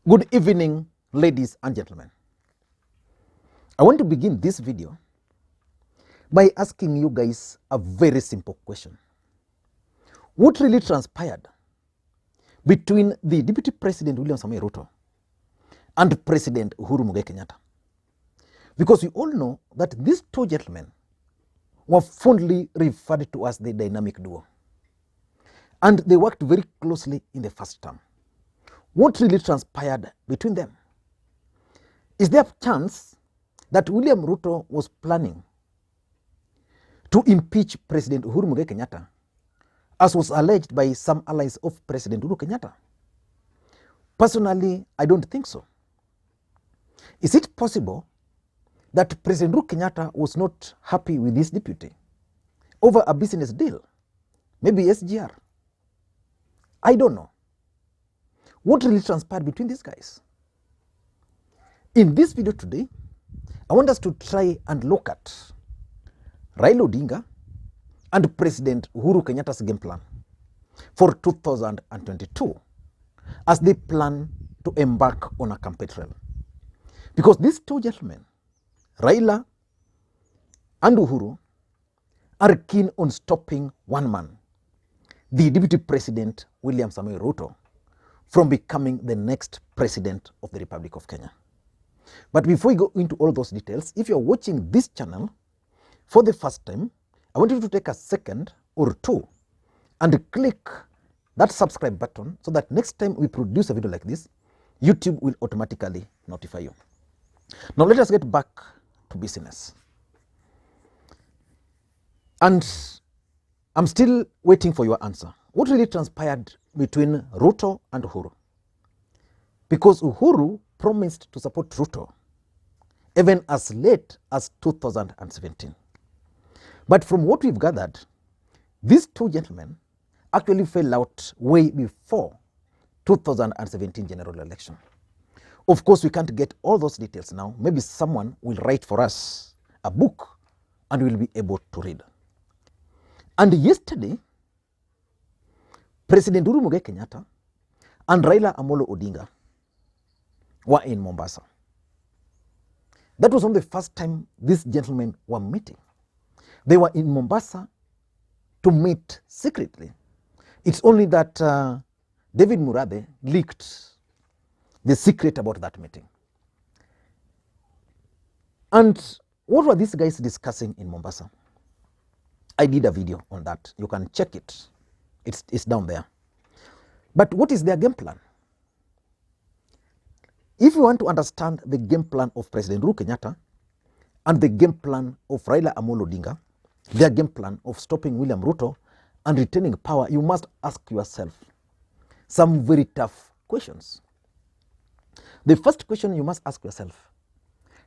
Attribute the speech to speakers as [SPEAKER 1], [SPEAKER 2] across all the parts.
[SPEAKER 1] Good evening, ladies and gentlemen. I want to begin this video by asking you guys a very simple question. What really transpired between the Deputy President William Samoei Ruto and President Uhuru Kenyatta? Because we all know that these two gentlemen were fondly referred to as the dynamic duo. And they worked very closely in the first term. What really transpired between them? Is there a chance that William Ruto was planning to impeach President Uhuru Kenyatta, as was alleged by some allies of President Uhuru Kenyatta? Personally, I don't think so. Is it possible that President Uhuru Kenyatta was not happy with his deputy over a business deal? Maybe SGR? I don't know. What really transpired between these guys? In this video today, I want us to try and look at Raila Odinga and President Uhuru Kenyatta's game plan for 2022 as they plan to embark on a campaign trail. Because these two gentlemen, Raila and Uhuru, are keen on stopping one man, the Deputy President William Samoei Ruto, from becoming the next President of the Republic of Kenya. But before we go into all those details, if you're watching this channel for the first time, I want you to take a second or two and click that subscribe button so that next time we produce a video like this, YouTube will automatically notify you. Now let us get back to business. And I'm still waiting for your answer. What really transpired between Ruto and Uhuru? Because Uhuru promised to support Ruto even as late as 2017. But from what we've gathered, these two gentlemen actually fell out way before 2017 general election. Of course, we can't get all those details now. Maybe someone will write for us a book and we'll be able to read. And yesterday, President Uhuru Kenyatta and Raila Odinga were in Mombasa. That was not the first time these gentlemen were meeting. They were in Mombasa to meet secretly. It's only that David Murathe leaked the secret about that meeting. And what were these guys discussing in Mombasa? I did a video on that. You can check it. It's down there. But what is their game plan? If you want to understand the game plan of President Uhuru Kenyatta and the game plan of Raila Odinga, their game plan of stopping William Ruto and retaining power, you must ask yourself some very tough questions. The first question you must ask yourself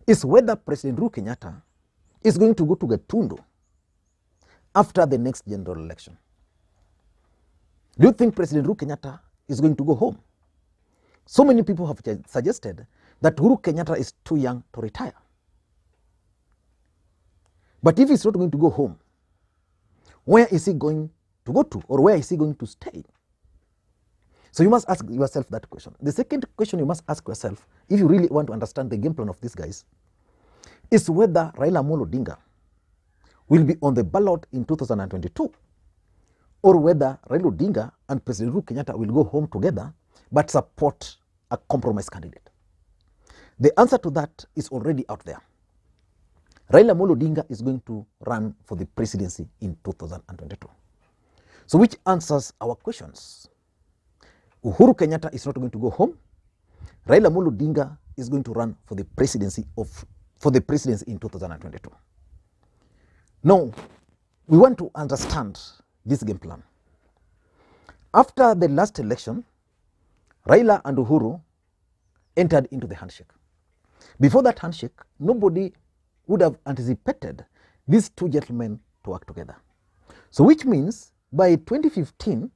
[SPEAKER 1] is whether President Uhuru Kenyatta is going to go to Gatundu after the next general election. Do you think President Uhuru Kenyatta is going to go home? So many people have suggested that Uhuru Kenyatta is too young to retire. But if he's not going to go home, where is he going to go to, or where is he going to stay? So you must ask yourself that question. The second question you must ask yourself, if you really want to understand the game plan of these guys, is whether Raila Odinga will be on the ballot in 2022, or whether Raila Odinga and President Uhuru Kenyatta will go home together but support a compromise candidate. The answer to that is already out there. Raila Odinga is going to run for the presidency in 2022. So which answers our questions? Uhuru Kenyatta is not going to go home. Raila Odinga is going to run for the presidency in 2022. Now, we want to understand this game plan. After the last election, Raila and Uhuru entered into the handshake. Before that handshake, nobody would have anticipated these two gentlemen to work together. So which means by 2015,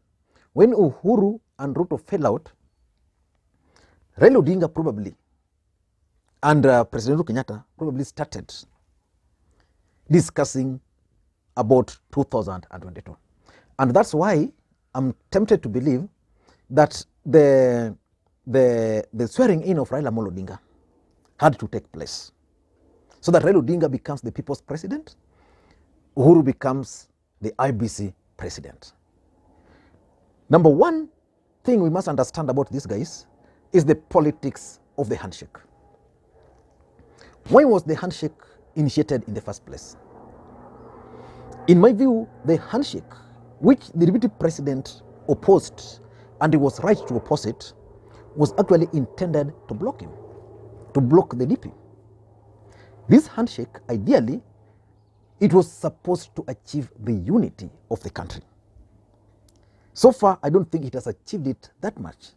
[SPEAKER 1] when Uhuru and Ruto fell out, Raila Odinga probably and President Uhuru Kenyatta probably started discussing about 2022. And that's why I'm tempted to believe that the the swearing in of Raila Odinga had to take place so that Raila Odinga becomes the people's president, Uhuru becomes the IBEC president. Number one thing we must understand about these guys is the politics of the handshake. Why was the handshake initiated in the first place? In my view, the handshake, which the deputy president opposed, and he was right to oppose it, was actually intended to block him, to block the DP. This handshake, ideally, it was supposed to achieve the unity of the country. So far, I don't think it has achieved it that much.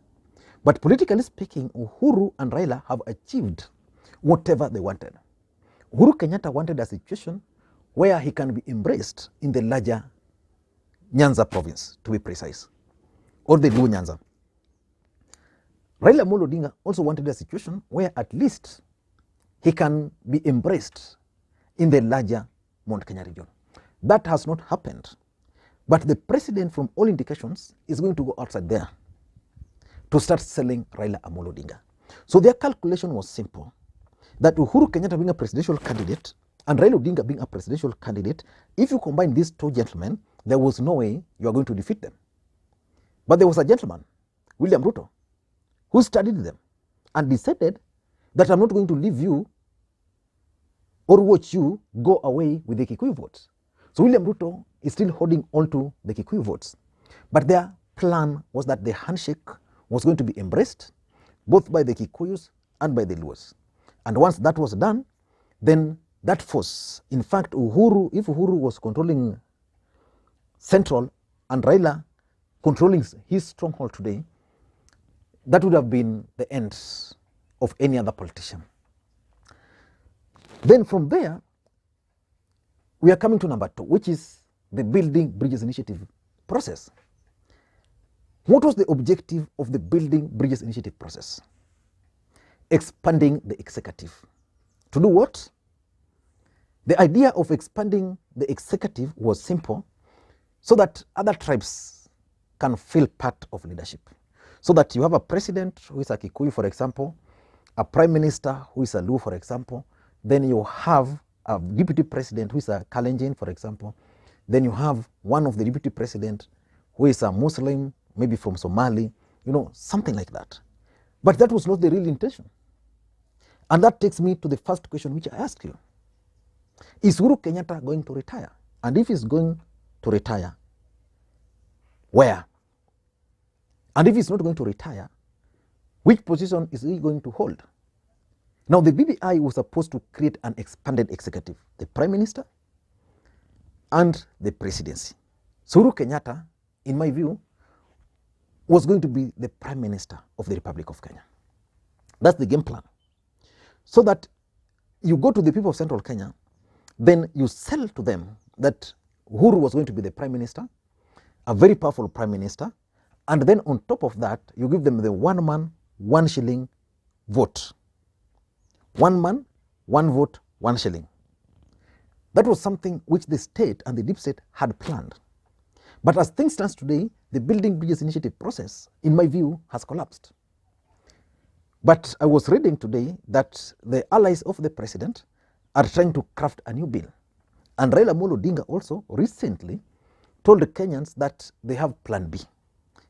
[SPEAKER 1] But politically speaking, Uhuru and Raila have achieved whatever they wanted. Uhuru Kenyatta wanted a situation where he can be embraced in the larger Nyanza province, to be precise, or the Luo Nyanza. Raila Odinga also wanted a situation where at least he can be embraced in the larger Mount Kenya region. That has not happened. But the president, from all indications, is going to go outside there to start selling Raila Odinga. So their calculation was simple, that Uhuru Kenyatta being a presidential candidate and Raila Odinga being a presidential candidate, if you combine these two gentlemen, there was no way you are going to defeat them. But there was a gentleman, William Ruto, who studied them and decided that I'm not going to leave you or watch you go away with the Kikuyu votes. So William Ruto is still holding on to the Kikuyu votes. But their plan was that the handshake was going to be embraced both by the Kikuyus and by the Luos. And once that was done, then that force, in fact, Uhuru, if Uhuru was controlling Central and Raila controlling his stronghold today, that would have been the end of any other politician. Then from there, we are coming to number two, which is the Building Bridges Initiative process. What was the objective of the Building Bridges Initiative process? Expanding the executive. To do what? The idea of expanding the executive was simple, so that other tribes can feel part of leadership. So that you have a president who is a Kikuyu, for example, a prime minister who is a Luo, for example, then you have a deputy president who is a Kalenjin, for example, then you have one of the deputy president who is a Muslim, maybe from Somali, something like that. But that was not the real intention. And that takes me to the first question which I asked you. Is Uhuru Kenyatta going to retire? And if he's going to retire, where? And if he's not going to retire, which position is he going to hold? Now, the BBI was supposed to create an expanded executive, the prime minister and the presidency. So Uhuru Kenyatta, in my view, was going to be the prime minister of the Republic of Kenya. That's the game plan. So that you go to the people of Central Kenya, then you sell to them that Uhuru was going to be the prime minister, a very powerful prime minister, and then on top of that, you give them the 1 man, 1 shilling vote. 1 man, 1 vote, 1 shilling. That was something which the state and the deep state had planned. But as things stand today, the Building Bridges Initiative process, in my view, has collapsed. But I was reading today that the allies of the president are trying to craft a new bill. And Raila Odinga also recently told the Kenyans that they have plan B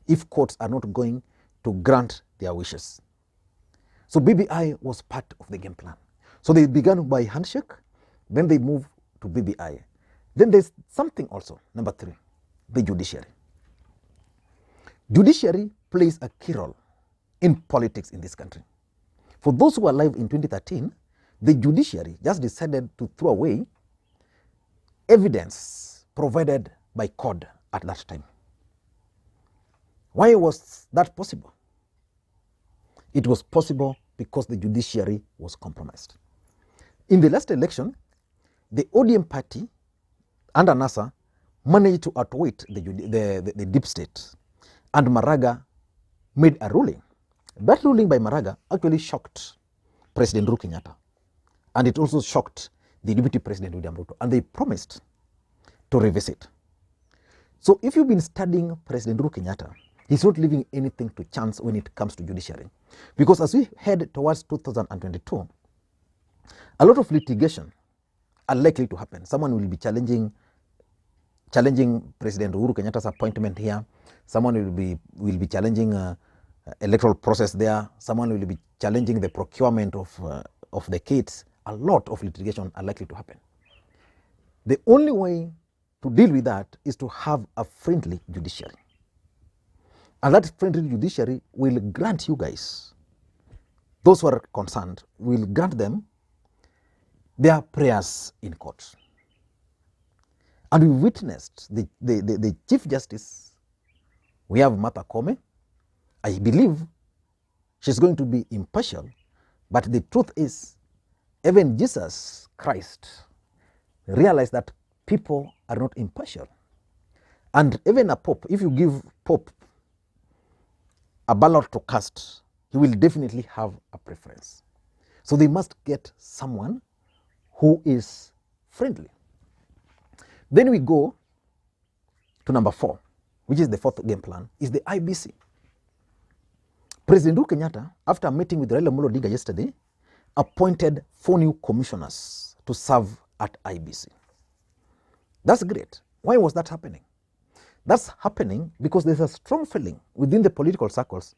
[SPEAKER 1] if courts are not going to grant their wishes. So BBI was part of the game plan. So they began by handshake, then they moved to BBI. Then there's something also, number 3, the judiciary. Judiciary plays a key role in politics in this country. For those who were alive in 2013, the judiciary just decided to throw away evidence provided by CORD at that time. Why was that possible? It was possible because the judiciary was compromised. In the last election, the ODM party under NASA managed to outwit the deep state, and Maraga made a ruling. That ruling by Maraga actually shocked President Uhuru Kenyatta, and it also shocked the Deputy President William Ruto, and they promised to revisit. So if you've been studying President Uhuru Kenyatta, he's not leaving anything to chance when it comes to judiciary. Because as we head towards 2022, a lot of litigation are likely to happen. Someone will be challenging President Uhuru Kenyatta's appointment here. Someone will be challenging electoral process there. Someone will be challenging the procurement of the kits. A lot of litigation are likely to happen. The only way to deal with that is to have a friendly judiciary. And that friendly judiciary will grant you guys, those who are concerned, will grant them their prayers in court. And we witnessed the Chief Justice. We have Martha Koome. I believe she's going to be impartial, but the truth is, even Jesus Christ realized that people are not impartial. And even a pope, if you give pope a ballot to cast, he will definitely have a preference. So they must get someone who is friendly. Then we go to number 4, which is the fourth game plan, is the IBC. President Uhuru Kenyatta, after meeting with Raila Odinga yesterday, appointed 4 new commissioners to serve at IBC. That's great. Why was that happening? That's happening because there's a strong feeling within the political circles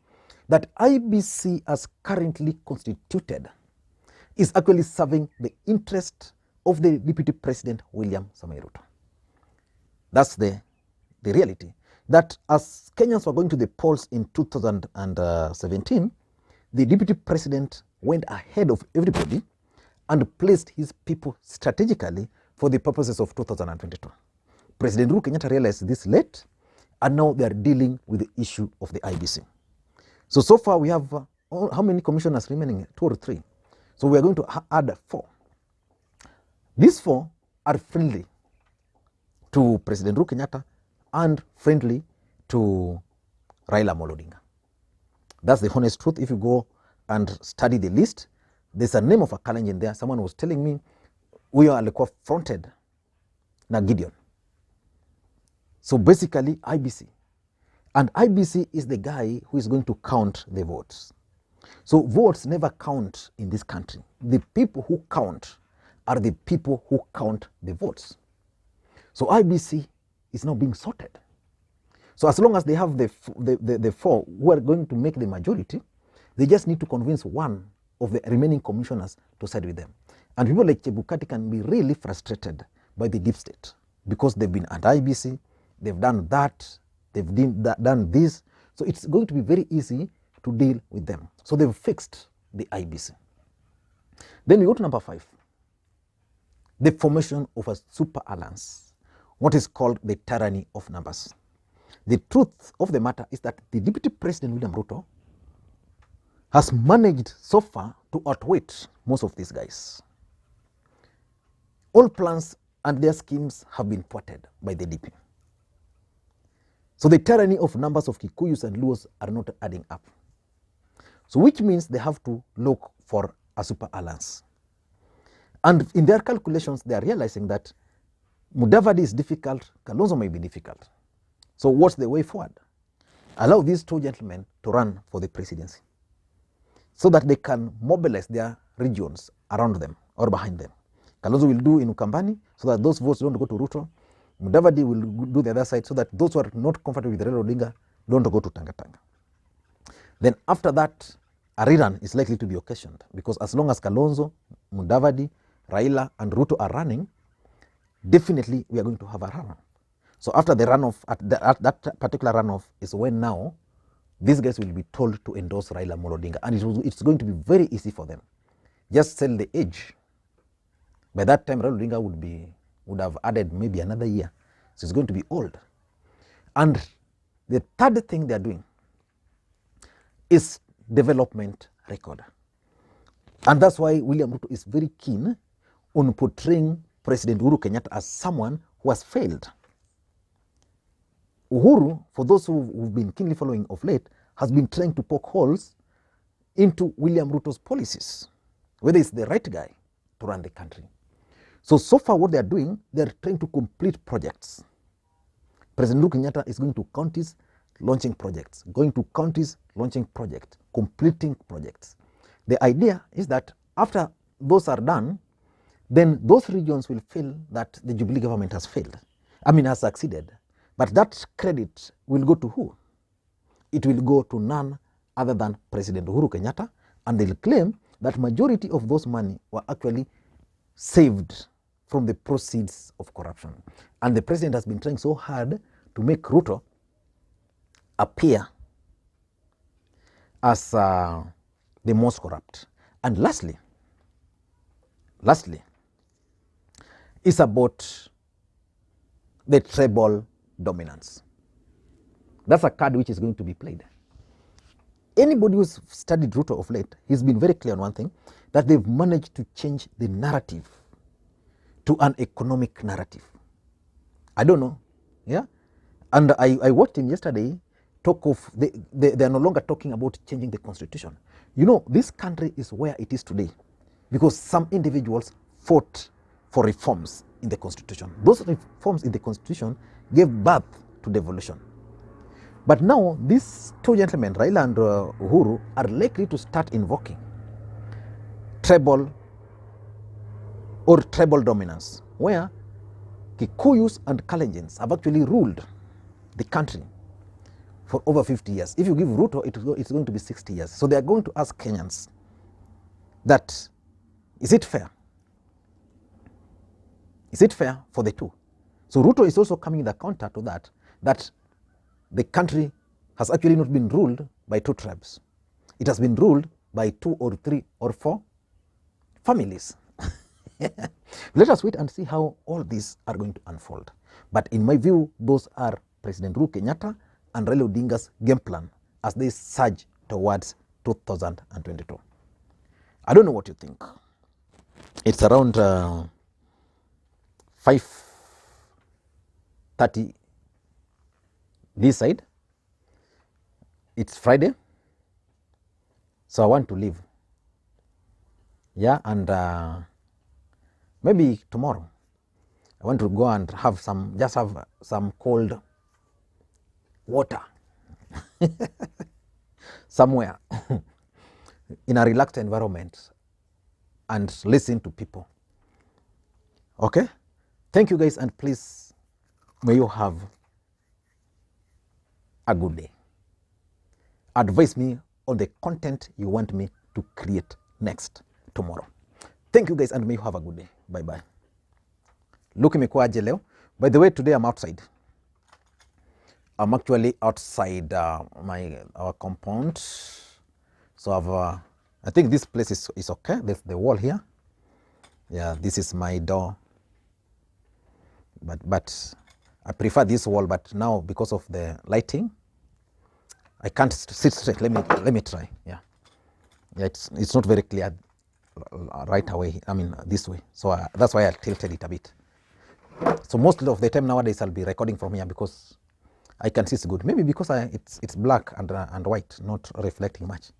[SPEAKER 1] that IBC, as currently constituted, is actually serving the interest of the Deputy President William Samoei Ruto. That's the reality. That as Kenyans were going to the polls in 2017, the Deputy President went ahead of everybody and placed his people strategically for the purposes of 2022. President Uhuru Kenyatta realized this late, and now they are dealing with the issue of the IBC. So far we have, how many commissioners remaining? 2 or 3. So we are going to add 4. These 4 are friendly to President Uhuru Kenyatta and friendly to Raila Odinga. That's the honest truth. If you go and study the list, there's a name of a Kalenjin there. Someone was telling me, we are fronted na Gideon. So basically IBC. And IBC is the guy who is going to count the votes. So votes never count in this country. The people who count are the people who count the votes. So IBC is now being sorted. So as long as they have the 4 who are going to make the majority, they just need to convince one of the remaining commissioners to side with them. And people like Chebukati can be really frustrated by the deep state because they've been at IBC, they've done that, they've done this. So it's going to be very easy to deal with them. So they've fixed the IBC. Then we go to number 5, the formation of a super alliance, what is called the tyranny of numbers. The truth of the matter is that the Deputy President William Ruto has managed so far to outwit most of these guys. All plans and their schemes have been thwarted by the DP. So the tyranny of numbers of Kikuyus and Luos are not adding up. So which means they have to look for a super alliance. And in their calculations, they are realizing that Mudavadi is difficult, Kalonzo may be difficult. So what's the way forward? Allow these 2 gentlemen to run for the presidency so that they can mobilize their regions around them or behind them. Kalonzo will do in Ukambani so that those votes don't go to Ruto. Mudavadi will do the other side so that those who are not comfortable with Raila Odinga don't go to Tanga. Then after that, a rerun is likely to be occasioned because as long as Kalonzo, Mudavadi, Raila and Ruto are running, definitely we are going to have a runoff. So after the runoff, at that particular runoff is when now these guys will be told to endorse Raila Odinga, and it's going to be very easy for them. Just sell the age. By that time, Raila Odinga would have added maybe another year. So it's going to be old. And the third thing they are doing is development record. And that's why William Ruto is very keen on portraying President Uhuru Kenyatta as someone who has failed. Uhuru, for those who've been keenly following of late, has been trying to poke holes into William Ruto's policies, whether it's the right guy to run the country. So far what they are doing, they are trying to complete projects. President Uhuru Kenyatta is going to counties launching projects, going to counties, launching projects, completing projects. The idea is that after those are done, then those regions will feel that the Jubilee government has failed. Has succeeded. But that credit will go to who? It will go to none other than President Uhuru Kenyatta, and they'll claim that majority of those money were actually saved from the proceeds of corruption. And the president has been trying so hard to make Ruto appear as the most corrupt. And lastly, it's about the tribal dominance. That's a card which is going to be played. Anybody who's studied Ruto of late, he's been very clear on one thing, that they've managed to change the narrative to an economic narrative. I don't know, yeah? And I watched him yesterday talk of, they are no longer talking about changing the constitution. You know, this country is where it is today because some individuals fought for reforms in the constitution. Those reforms in the constitution gave birth to devolution. But now these two gentlemen, Raila and Uhuru, are likely to start invoking tribal dominance, where Kikuyus and Kalenjins have actually ruled the country for over 50 years. If you give Ruto, it's going to be 60 years. So they are going to ask Kenyans that, is it fair? Is it fair for the two? So Ruto is also coming in the counter to that the country has actually not been ruled by two tribes. It has been ruled by 2 or 3 or 4 families. Let us wait and see how all these are going to unfold. But in my view, those are President Uhuru Kenyatta and Raila Odinga's game plan as they surge towards 2022. I don't know what you think. It's around 5:30 this side. It's Friday, so I want to leave. Yeah, and maybe tomorrow I want to go and have some cold water somewhere in a relaxed environment and listen to people. Okay? Thank you guys, and please, may you have a good day. Advise me on the content you want me to create next tomorrow. Thank you guys, and may you have a good day. Bye bye. Look imekuwaje leo? By the way, today I'm outside. I'm actually outside our compound. So I think this place is okay. There's the wall here. Yeah, this is my door. But I prefer this wall, but now because of the lighting, I can't sit straight. Let me try. Yeah, it's not very clear right away. This way. So that's why I tilted it a bit. So most of the time nowadays I'll be recording from here because I can see it's good. Maybe because it's black and white, not reflecting much.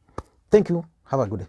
[SPEAKER 1] Thank you. Have a good day.